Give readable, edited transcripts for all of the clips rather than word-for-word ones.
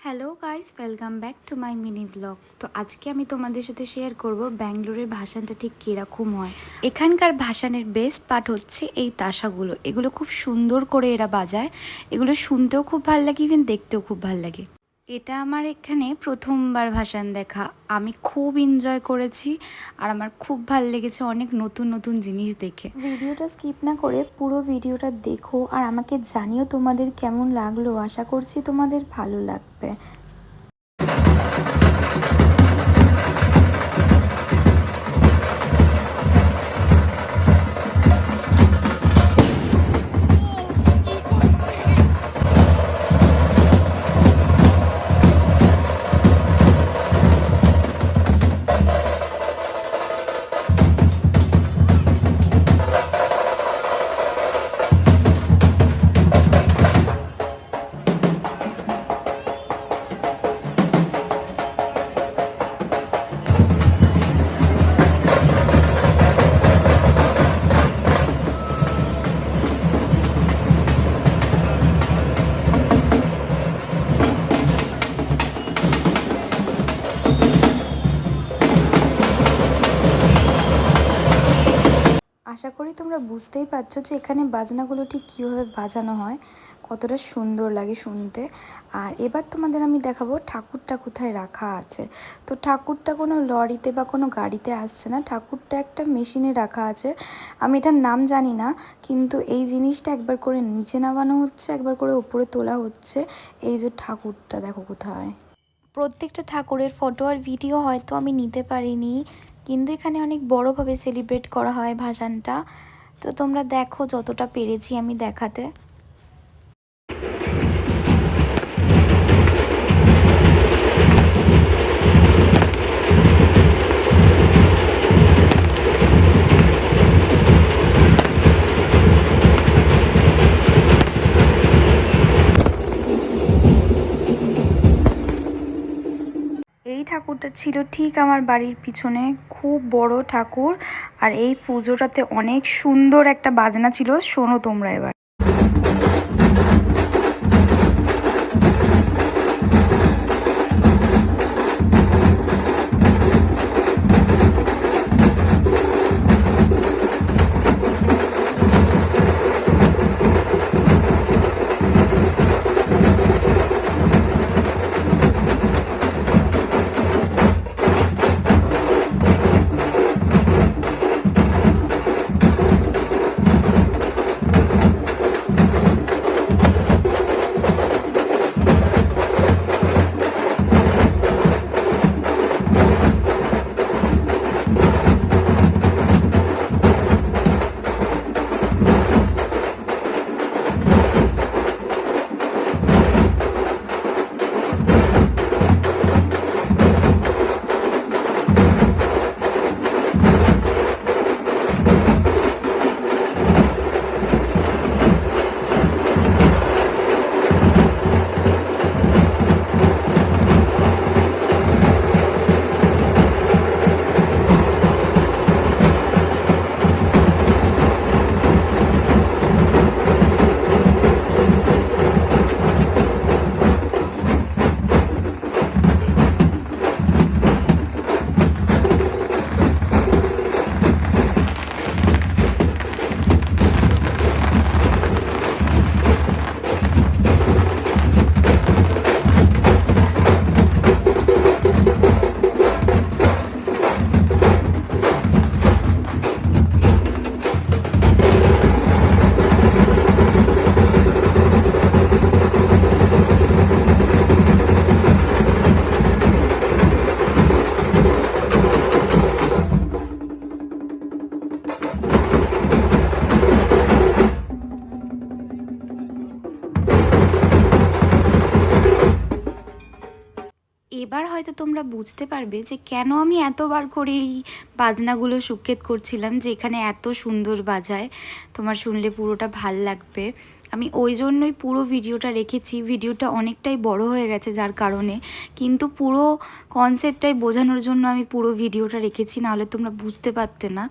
Hello guys, welcome back to my mini blog. তো আজকে আমি তোমাদের সাথে শেয়ার করব ব্যাঙ্গালোরের ভাসানটা ঠিক কীরকম হয়। এখানকার ভাসানের বেস্ট পার্ট হচ্ছে এই তাসাগুলো। এগুলো খুব সুন্দর করে এরা বাজায়। এগুলো শুনতেও খুব ভালো লাগে, ইভেন দেখতেও খুব ভালো লাগে। এটা আমার এখানে প্রথমবার ভাসান দেখা। আমি খুব এনজয় করেছি আর আমার খুব ভালো লেগেছে অনেক নতুন নতুন জিনিস দেখে। ভিডিওটা স্কিপ না করে পুরো ভিডিওটা দেখো আর আমাকে জানিও তোমাদের কেমন লাগলো। আশা করছি তোমাদের ভালো লাগবে। আশা করি তোমরা বুঝতেই পারছো যে এখানে বাজনাগুলো ঠিক কীভাবে বাজানো হয়, কতটা সুন্দর লাগে শুনতে। আর এবার তোমাদের আমি দেখাবো ঠাকুরটা কোথায় রাখা আছে। তো ঠাকুরটা কোনো লরিতে বা কোনো গাড়িতে আসছে না, ঠাকুরটা একটা মেশিনে রাখা আছে। আমি এটার নাম জানি না, কিন্তু এই জিনিসটা একবার করে নিচে নামানো হচ্ছে, একবার করে উপরে তোলা হচ্ছে। এই যে ঠাকুরটা দেখো কোথায়। প্রত্যেকটা ঠাকুরের ফটো আর ভিডিও হয়তো আমি নিতে পারিনি, কিন্তু এখানে অনেক বড়োভাবে সেলিব্রেট করা হয় ভাসানটা। তো তোমরা দেখো যতটা পেরেছি আমি দেখাতে। এই ঠাকুরটা ছিল ঠিক আমার বাড়ির পিছনে, খুব বড় ঠাকুর। আর এই পুজোটাতে অনেক সুন্দর একটা বাজনা ছিল, শোনো তোমরা এবার। এবার হয়তো তোমরা বুঝতে পারবে যে কেন আমি এতবার করে এই বাজনাগুলো সুক্ষেত করছিলাম, যে এখানে এত সুন্দর বাজায়। তোমার শুনলে পুরোটা ভাল লাগবে। আমি ওই জন্যই পুরো ভিডিওটা রেখেছি। ভিডিওটা অনেকটাই বড় হয়ে গেছে যার কারণে, কিন্তু পুরো কনসেপ্টটাই বোঝানোর জন্য আমি পুরো ভিডিওটা রেখেছি, নাহলে তোমরা বুঝতে পারতে না।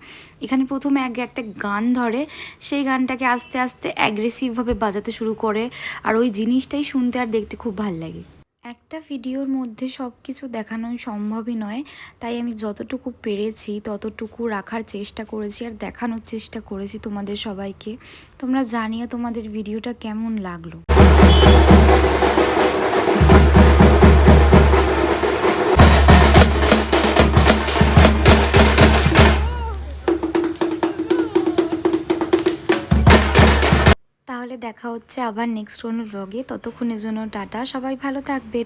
এখানে প্রথমে আগে একটা গান ধরে, সেই গানটাকে আস্তে আস্তে অ্যাগ্রেসিভভাবে বাজাতে শুরু করে, আর ওই জিনিসটাই শুনতে আর দেখতে খুব ভাল লাগে। একটা ভিডিওর মধ্যে সব কিছু দেখানোই সম্ভবই নয়, তাই আমি যতটুকু পেরেছি ততটুকু রাখার চেষ্টা করেছি আর দেখানোর চেষ্টা করেছি তোমাদের সবাইকে। তোমরা জানিও তোমাদের ভিডিওটা কেমন লাগলো। তাহলে দেখা হচ্ছে আবার নেক্সট কোনো ব্লগে। ততক্ষণের জন্য টাটা, সবাই ভালো থাকবে।